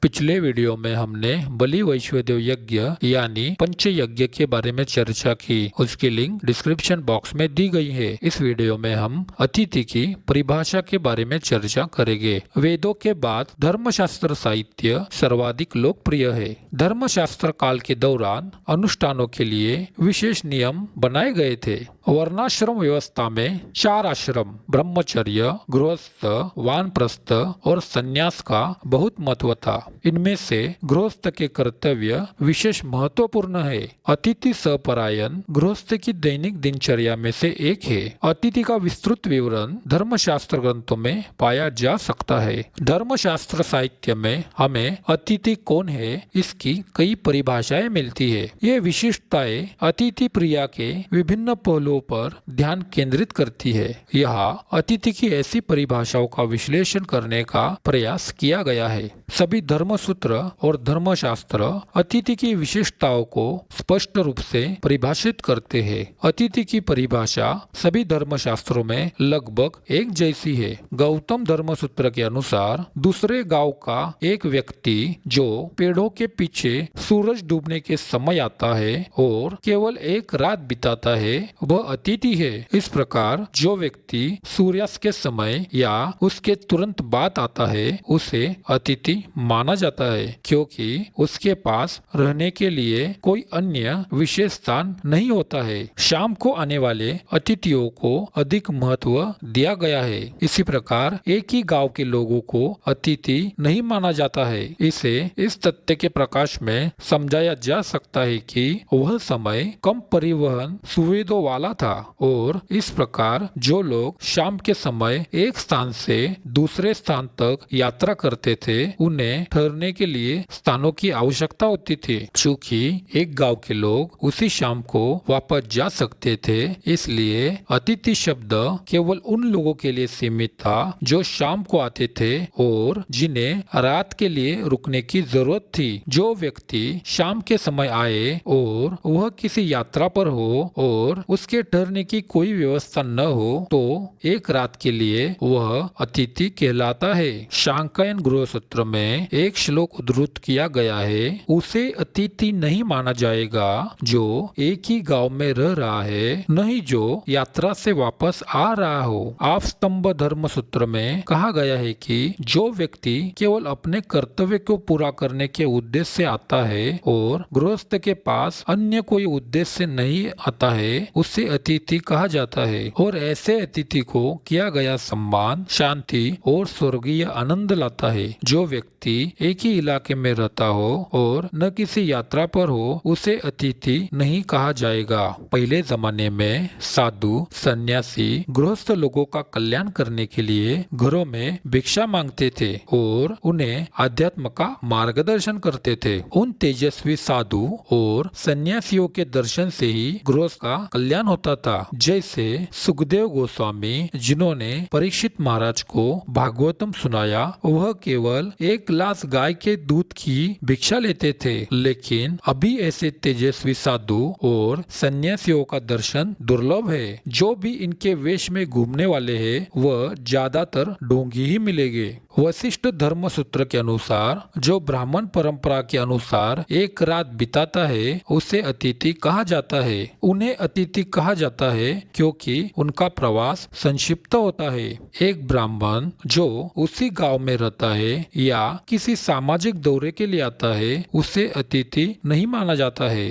पिछले वीडियो में हमने बलि वैश्वदेव यज्ञ यानी पंच यज्ञ के बारे में चर्चा की। उसकी लिंक डिस्क्रिप्शन बॉक्स में दी गई है। इस वीडियो में हम अतिथि की परिभाषा के बारे में चर्चा करेंगे। वेदों के बाद धर्मशास्त्र साहित्य सर्वाधिक लोकप्रिय है। धर्मशास्त्र काल के दौरान अनुष्ठानों के लिए विशेष नियम बनाए गए थे। वर्णाश्रम व्यवस्था में 4 आश्रम ब्रह्मचर्य, गृहस्थ, वानप्रस्थ और संन्यास का बहुत महत्व था। इनमें से गृहस्थ के कर्तव्य विशेष महत्वपूर्ण है। अतिथि सपरायन गृहस्थ की दैनिक दिनचर्या में से एक है। अतिथि का विस्तृत विवरण धर्मशास्त्र ग्रंथों में पाया जा सकता है। धर्मशास्त्र साहित्य में हमें अतिथि कौन है इसकी कई परिभाषाएं मिलती है। ये विशिष्टताएं अतिथि प्रिया के विभिन्न पहलुओं पर ध्यान केंद्रित करती है। यहाँ अतिथि की ऐसी परिभाषाओं का विश्लेषण करने का प्रयास किया गया है। सभी धर्मसूत्र और धर्मशास्त्र अतिथि की विशेषताओं को स्पष्ट रूप से परिभाषित करते हैं। अतिथि की परिभाषा सभी धर्मशास्त्रों में लगभग एक जैसी है। गौतम धर्मसूत्र के अनुसार दूसरे गांव का एक व्यक्ति जो पेड़ों के पीछे सूरज डूबने के समय आता है और केवल एक रात बिताता है वह अतिथि है। इस प्रकार जो व्यक्ति सूर्यास्त के समय या उसके तुरंत बाद आता है उसे अतिथि माना जाता है, क्योंकि उसके पास रहने के लिए कोई अन्य विशेष स्थान नहीं होता है। शाम को आने वाले अतिथियों को अधिक महत्व दिया गया है। इसी प्रकार एक ही गांव के लोगों को अतिथि नहीं माना जाता है। इसे इस तथ्य के प्रकाश में समझाया जा सकता है कि वह समय कम परिवहन सुविधाओं वाला था और इस प्रकार जो लोग शाम के समय एक स्थान से दूसरे स्थान तक यात्रा करते थे उन्हें ठहरने के लिए स्थानों की आवश्यकता होती थी। चूंकि एक गांव के लोग उसी शाम को वापस जा सकते थे, इसलिए अतिथि शब्द केवल उन लोगों के लिए सीमित था जो शाम को आते थे और जिन्हें रात के लिए रुकने की जरूरत थी। जो व्यक्ति शाम के समय आए और वह किसी यात्रा पर हो और उसके ठहरने की कोई व्यवस्था न हो तो एक रात के लिए वह अतिथि कहलाता है। शांकायन गृहसूत्र में एक श्लोक उद्धृत किया गया है, उसे अतिथि नहीं माना जाएगा जो एक ही गांव में रह रहा है, नहीं जो यात्रा से वापस आ रहा हो। आप स्तंभ धर्म सूत्र में कहा गया है कि जो व्यक्ति केवल अपने कर्तव्य को पूरा करने के उद्देश्य से आता है और गृहस्थ के पास अन्य कोई उद्देश्य नहीं आता है उसे अतिथि कहा जाता है और ऐसे अतिथि को किया गया सम्मान शांति और स्वर्गीय आनंद लाता है। जो व्यक्ति एक ही इलाके में रहता हो और न किसी यात्रा पर हो उसे अतिथि नहीं कहा जाएगा। पहले जमाने में साधु सन्यासी गृहस्थ लोगों का कल्याण करने के लिए घरों में भिक्षा मांगते थे और उन्हें अध्यात्म का मार्गदर्शन करते थे। उन तेजस्वी साधु और सन्यासियों के दर्शन से ही गृहस्थ का कल्याण होता था। जैसे सुखदेव गोस्वामी जिन्होंने परीक्षित महाराज को भागवतम सुनाया, वह केवल एक गिलास गाय के दूध की भिक्षा लेते थे, लेकिन अभी ऐसे तेजस्वी साधु और सन्यासियों का दर्शन दुर्लभ है। जो भी इनके वेश में घूमने वाले हैं वह ज्यादातर ढोंगी ही मिलेंगे। वशिष्ठ धर्म सूत्र के अनुसार जो ब्राह्मण परंपरा के अनुसार एक रात बिताता है उसे अतिथि कहा जाता है। उन्हें अतिथि कहा जाता है क्योंकि उनका प्रवास संक्षिप्त होता है। एक ब्राह्मण जो उसी गांव में रहता है या किसी सामाजिक दौरे के लिए आता है उसे अतिथि नहीं माना जाता है।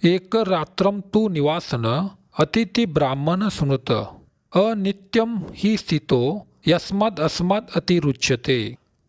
एक रात्रम तु निवासन अतिथि ब्राह्मण सुनुत अनित्यम ही स्थितो यस्माद् अस्माद् अतिरुच्यते।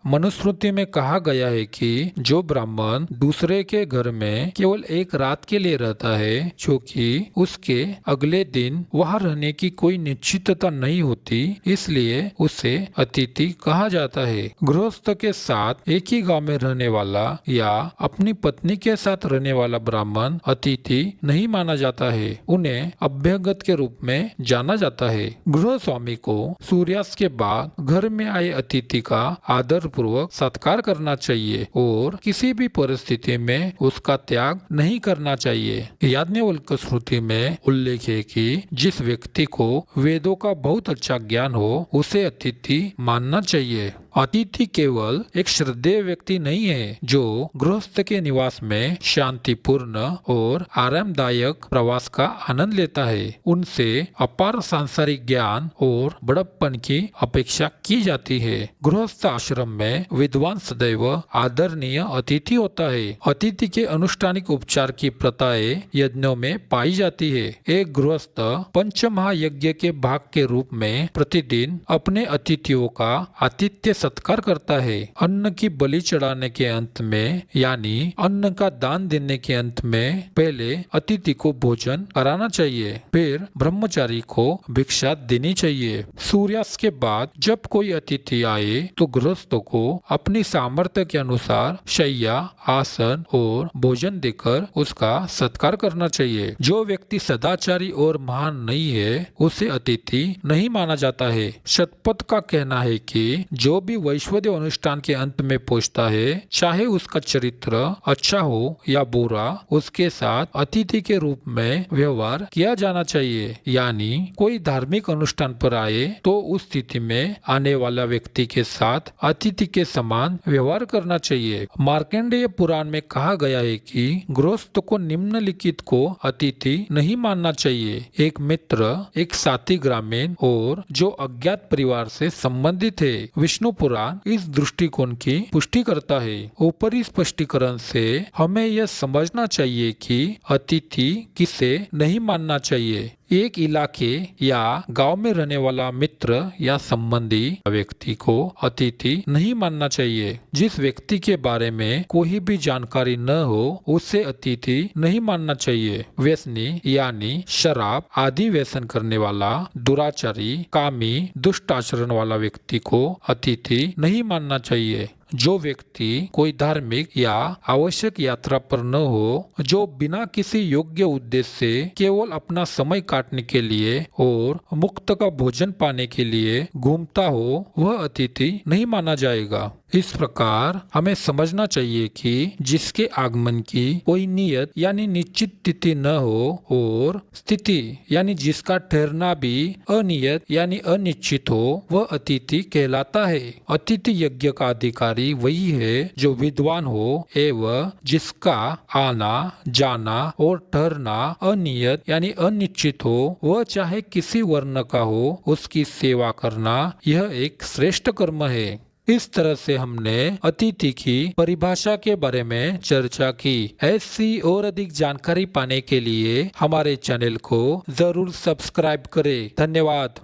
मनुस्मृति में कहा गया है कि जो ब्राह्मण दूसरे के घर में केवल एक रात के लिए रहता है क्योंकि उसके अगले दिन वहां रहने की कोई निश्चितता नहीं होती, इसलिए उसे अतिथि कहा जाता है। गृहस्थ के साथ एक ही गांव में रहने वाला या अपनी पत्नी के साथ रहने वाला ब्राह्मण अतिथि नहीं माना जाता है, उन्हें अभ्यागत के रूप में जाना जाता है। गृह स्वामी को सूर्यास्त के बाद घर में आए अतिथि का आदर पूर्वक सत्कार करना चाहिए और किसी भी परिस्थिति में उसका त्याग नहीं करना चाहिए। याज्ञवल्क्य स्मृति में उल्लेख है कि जिस व्यक्ति को वेदों का बहुत अच्छा ज्ञान हो उसे अतिथि मानना चाहिए। अतिथि केवल एक श्रद्धेय व्यक्ति नहीं है जो गृहस्थ के निवास में शांतिपूर्ण और आरामदायक प्रवास का आनंद लेता है। उनसे अपार सांसारिक ज्ञान और बड़प्पन की अपेक्षा की जाती है। गृहस्थ आश्रम में विद्वान सदैव आदरणीय अतिथि होता है। अतिथि के अनुष्ठानिक उपचार की प्रथाएं यज्ञों में पाई जाती है। एक गृहस्थ पंच महायज्ञ के भाग के रूप में प्रतिदिन अपने अतिथियों का आतिथ्य सत्कार करता है। अन्न की बलि चढ़ाने के अंत में यानी अन्न का दान देने के अंत में पहले अतिथि को भोजन कराना चाहिए, फिर ब्रह्मचारी को भिक्षा देनी चाहिए। सूर्यास्त के बाद जब कोई अतिथि आए तो गृहस्थों को अपनी सामर्थ्य के अनुसार शैया, आसन और भोजन देकर उसका सत्कार करना चाहिए। जो व्यक्ति सदाचारी और महान नहीं है उसे अतिथि नहीं माना जाता है। शतपथ का कहना है कि जो भी वैश्वदेव अनुष्ठान के अंत में पहुंचता है, चाहे उसका चरित्र अच्छा हो या बुरा, उसके साथ अतिथि के रूप में व्यवहार किया जाना चाहिए। यानी कोई धार्मिक अनुष्ठान पर आए तो उस स्थिति में आने वाला व्यक्ति के साथ अतिथि के समान व्यवहार करना चाहिए। मार्कंडेय पुराण में कहा गया है कि गृहस्थ को निम्नलिखित को अतिथि नहीं मानना चाहिए: एक मित्र, एक साथी ग्रामीण और जो अज्ञात परिवार से संबंधित है। विष्णु पुराण इस दृष्टिकोण की पुष्टि करता है। ऊपरी स्पष्टीकरण से हमें यह समझना चाहिए कि अतिथि किसे नहीं मानना चाहिए। एक इलाके या गांव में रहने वाला मित्र या संबंधी व्यक्ति को अतिथि नहीं मानना चाहिए। जिस व्यक्ति के बारे में कोई भी जानकारी न हो उसे अतिथि नहीं मानना चाहिए। व्यसनी यानी शराब आदि व्यसन करने वाला, दुराचारी, कामी, दुष्ट आचरण वाला व्यक्ति को अतिथि नहीं मानना चाहिए। जो व्यक्ति कोई धार्मिक या आवश्यक यात्रा पर न हो, जो बिना किसी योग्य उद्देश्य से केवल अपना समय काटने के लिए और मुक्त का भोजन पाने के लिए घूमता हो, वह अतिथि नहीं माना जाएगा। इस प्रकार हमें समझना चाहिए कि जिसके आगमन की कोई नियत यानी निश्चित तिथि न हो और स्थिति यानी जिसका ठहरना भी अनियत यानी अनिश्चित हो, वह अतिथि कहलाता है। अतिथि यज्ञ का अधिकारी वही है जो विद्वान हो एवं जिसका आना, जाना और ठहरना अनियत यानी अनिश्चित हो। वह चाहे किसी वर्ण का हो, उसकी सेवा करना यह एक श्रेष्ठ कर्म है। इस तरह से हमने अतिथि की परिभाषा के बारे में चर्चा की। ऐसी और अधिक जानकारी पाने के लिए हमारे चैनल को जरूर सब्सक्राइब करें। धन्यवाद।